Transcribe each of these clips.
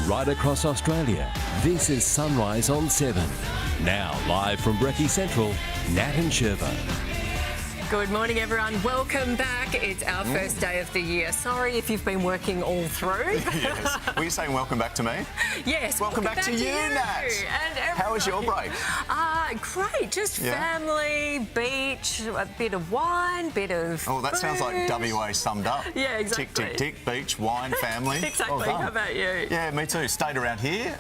right across Australia. This is Sunrise on 7. Now, live from Brekkie Central, Nat and Sherva. Good morning, everyone. Welcome back. It's our first day of the year. Sorry if you've been working all through. Yes. Were you saying welcome back to me? Yes. Welcome back to you, Nat. And how was your break? Great. Just family, beach, a bit of wine, bit of Oh, that food. sounds like WA summed up. Yeah, exactly. Tick, tick, tick, beach, wine, family. Exactly. Well done. How about you? Yeah, me too. Stayed around here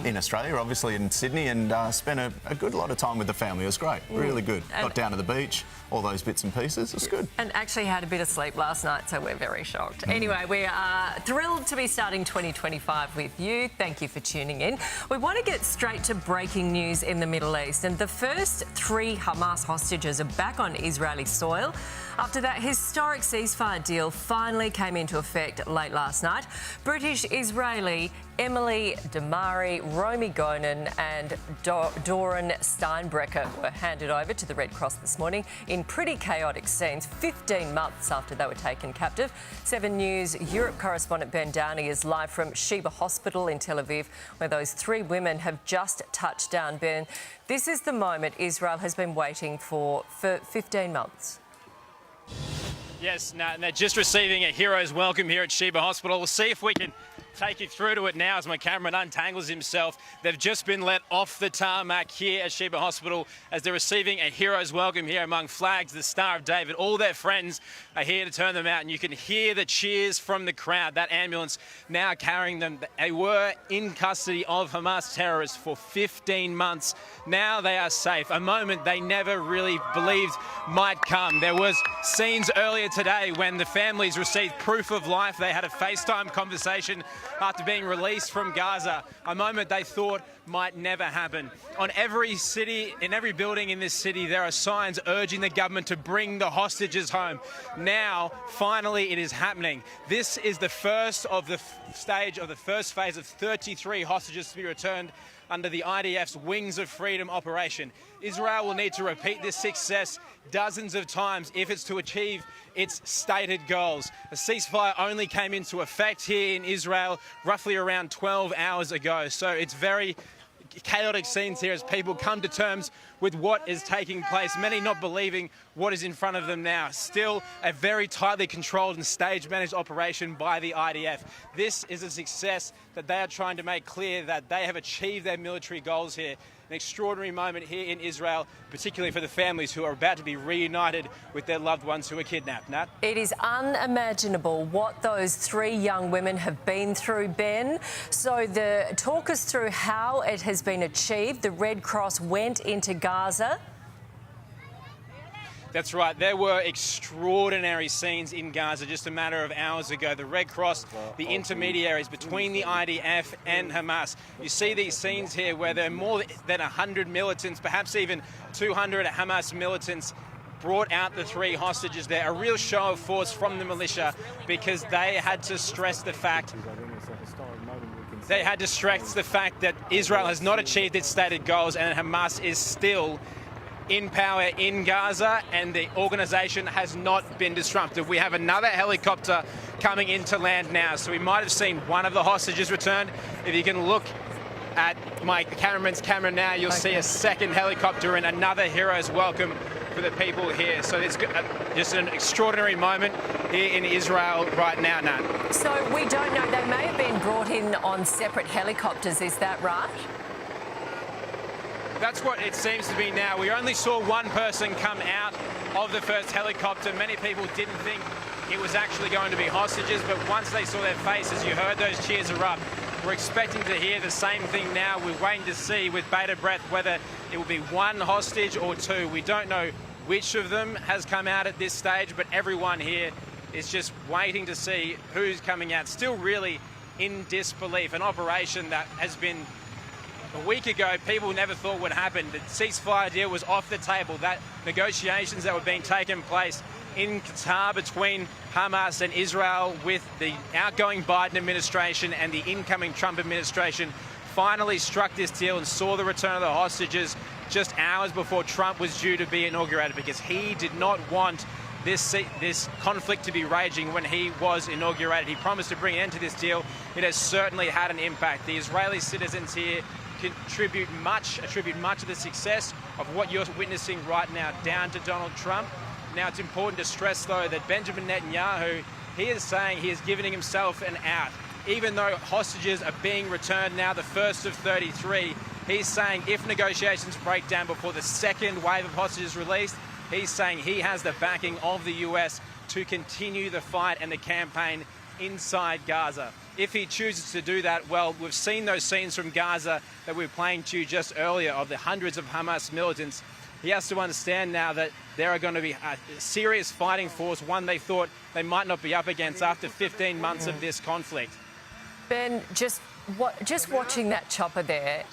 in Australia, obviously in Sydney, and spent a good lot of time with the family. It was great. Really good. Got down to the beach, all those bits and pieces. It's good. And actually had a bit of sleep last night, so we're very shocked. Anyway, we are thrilled to be starting 2025 with you. Thank you for tuning in. We want to get straight to breaking news in the Middle East. And the first 3 Hamas hostages are back on Israeli soil after that historic ceasefire deal finally came into effect late last night. British-Israeli Emily Damari, Romy Gonen and Doran Steinbrecher were handed over to the Red Cross this morning in pretty chaotic scenes, 15 months after they were taken captive. 7 News Europe correspondent Ben Downey is live from Sheba Hospital in Tel Aviv, where those 3 women have just touched down. Ben, this is the moment Israel has been waiting for 15 months. Yes, Nat, and they're just receiving a hero's welcome here at Sheba Hospital. We'll see if we can take you through to it now as my cameraman untangles himself. They've just been let off the tarmac here at Sheba Hospital as they're receiving a hero's welcome here among flags, the Star of David. All their friends are here to turn them out, and you can hear the cheers from the crowd. That ambulance now carrying them. They were in custody of Hamas terrorists for 15 months. Now they are safe, a moment they never really believed might come. There was scenes earlier today when the families received proof of life. They had a FaceTime conversation after being released from Gaza, a moment they thought might never happen. On every city, in every building in this city, there are signs urging the government to bring the hostages home. Now, finally, it is happening. This is the first of the stage of the first phase of 33 hostages to be returned under the IDF's Wings of Freedom operation. Israel will need to repeat this success dozens of times if it's to achieve its stated goals. A ceasefire only came into effect here in Israel roughly around 12 hours ago, so it's very chaotic scenes here as people come to terms with what is taking place, many not believing what is in front of them now. Still a very tightly controlled and stage-managed operation by the IDF. This is a success that they are trying to make clear that they have achieved their military goals here. An extraordinary moment here in Israel, particularly for the families who are about to be reunited with their loved ones who were kidnapped. Nat? It is unimaginable what those 3 young women have been through, Ben. So talk us through how it has been achieved. The Red Cross went into Gaza. That's right. There were extraordinary scenes in Gaza just a matter of hours ago. The Red Cross, the intermediaries between the IDF and Hamas. You see these scenes here where there are more than 100 militants, perhaps even 200 Hamas militants, brought out the 3 hostages there. A real show of force from the militia because they had to stress the fact that Israel has not achieved its stated goals and Hamas is still in power in Gaza and the organisation has not been disrupted. We have another helicopter coming into land now, so we might have seen one of the hostages returned. If you can look at my cameraman's camera now, you'll see a second helicopter and another hero's welcome for the people here. So it's just an extraordinary moment here in Israel right now, Nat. So we don't know, they may have been brought in on separate helicopters, is that right? That's what it seems to be now. We only saw one person come out of the first helicopter. Many people didn't think it was actually going to be hostages, but once they saw their faces, you heard those cheers erupt. We're expecting to hear the same thing now. We're waiting to see with bated breath whether it will be 1 hostage or 2. We don't know which of them has come out at this stage, but everyone here is just waiting to see who's coming out. Still really in disbelief. An operation that has been a week ago, people never thought would happen. The ceasefire deal was off the table. That negotiations that were being taken place in Qatar between Hamas and Israel with the outgoing Biden administration and the incoming Trump administration finally struck this deal and saw the return of the hostages just hours before Trump was due to be inaugurated because he did not want this conflict to be raging when he was inaugurated. He promised to bring an end to this deal. It has certainly had an impact. The Israeli citizens here attribute much of the success of what you're witnessing right now down to Donald Trump. Now, it's important to stress, though, that Benjamin Netanyahu, he is saying he is giving himself an out. Even though hostages are being returned now, the first of 33, he's saying if negotiations break down before the second wave of hostages released, he's saying he has the backing of the US to continue the fight and the campaign inside Gaza. If he chooses to do that, well, we've seen those scenes from Gaza that we were playing to you just earlier of the hundreds of Hamas militants. He has to understand now that there are going to be a serious fighting force, one they thought they might not be up against after 15 months of this conflict. Ben, just watching that chopper there,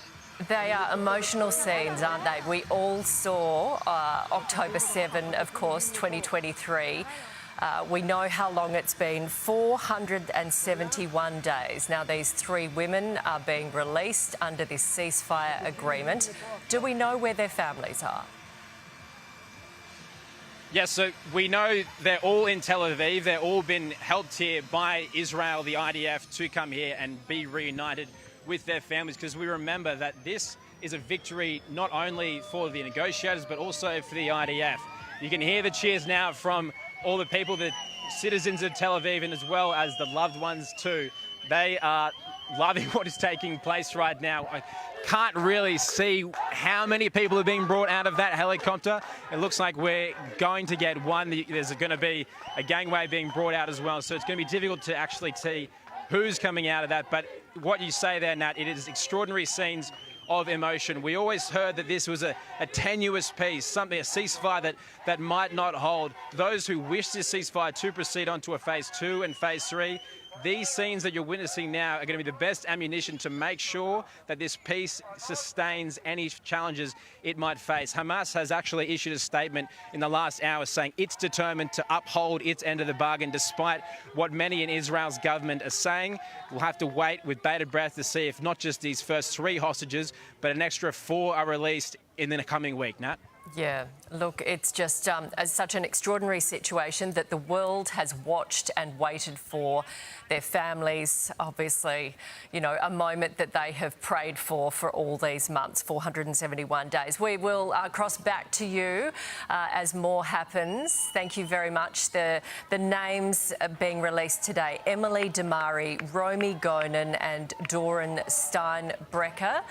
they are emotional scenes, aren't they? We all saw October 7, of course, 2023. We know how long it's been, 471 days. Now, these 3 women are being released under this ceasefire agreement. Do we know where their families are? Yes, so we know they're all in Tel Aviv. They've all been helped here by Israel, the IDF, to come here and be reunited with their families, because we remember that this is a victory not only for the negotiators but also for the IDF. You can hear the cheers now from all the people, the citizens of Tel Aviv, and as well as the loved ones too. They are loving what is taking place right now. I can't really see how many people are being brought out of that helicopter. It looks like we're going to get one. There's going to be a gangway being brought out as well, so it's going to be difficult to actually see who's coming out of that. But what you say there, Nat, it is extraordinary scenes of emotion. We always heard that this was a tenuous peace, a ceasefire that might not hold. Those who wish this ceasefire to proceed on to a phase 2 and phase 3, these scenes that you're witnessing now are going to be the best ammunition to make sure that this peace sustains any challenges it might face. Hamas has actually issued a statement in the last hour saying it's determined to uphold its end of the bargain despite what many in Israel's government are saying. We'll have to wait with bated breath to see if not just these first 3 hostages, but an extra 4 are released in the coming week, Nat. Yeah, look, it's just such an extraordinary situation that the world has watched and waited for. Their families, obviously, you know, a moment that they have prayed for all these months, 471 days. We will cross back to you as more happens. Thank you very much. The names being released today: Emily Damari, Romy Gonen and Doran Steinbrecher.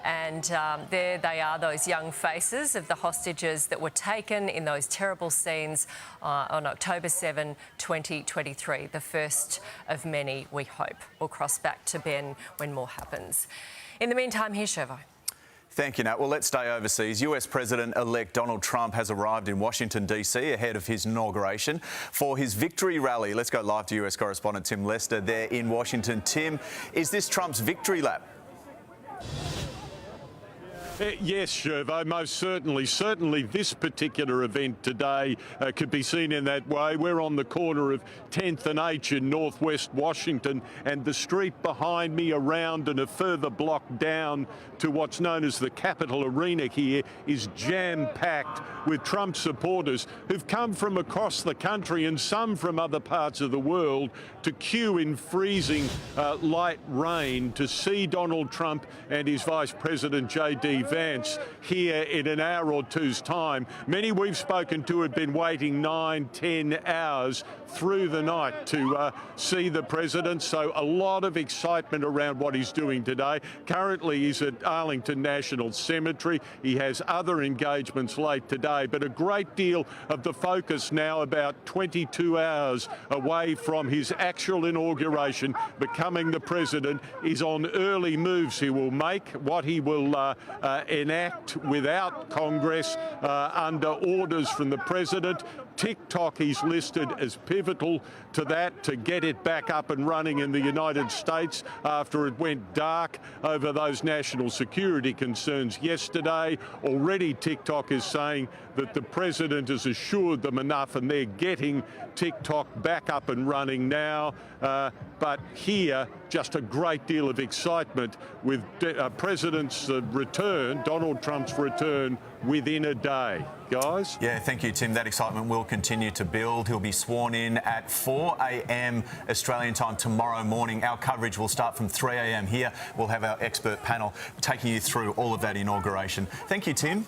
And there they are, those young faces of the hostages that were taken in those terrible scenes on October 7, 2023, the first of many, we hope. We'll cross back to Ben when more happens. In the meantime, here's Shervo. Thank you, Nat. Well, let's stay overseas. US President-elect Donald Trump has arrived in Washington, D.C. ahead of his inauguration for his victory rally. Let's go live to US correspondent Tim Lester there in Washington. Tim, is this Trump's victory lap? Yes, Shervo, most certainly. Certainly this particular event today could be seen in that way. We're on the corner of 10th and H in northwest Washington, and the street behind me around and a further block down to what's known as the Capitol Arena here is jam-packed with Trump supporters who've come from across the country and some from other parts of the world to queue in freezing light rain to see Donald Trump and his Vice President J.D. Vance here in an hour or two's time. Many we've spoken to have been waiting 9, 10 hours through the night to see the president, so a lot of excitement around what he's doing today. Currently he's at Arlington National Cemetery. He has other engagements late today, but a great deal of the focus now, about 22 hours away from his actual inauguration, becoming the president, is on early moves he will make, what he will enact without Congress under orders from the president. TikTok is listed as pivotal to that, to get it back up and running in the United States after it went dark over those national security concerns yesterday. Already TikTok is saying that the president has assured them enough and they're getting TikTok back up and running now. But here, just a great deal of excitement with President's return, Donald Trump's return, within a day. Guys? Yeah, thank you, Tim. That excitement will continue to build. He'll be sworn in at 4 a.m. Australian time tomorrow morning. Our coverage will start from 3 a.m. here. We'll have our expert panel taking you through all of that inauguration. Thank you, Tim.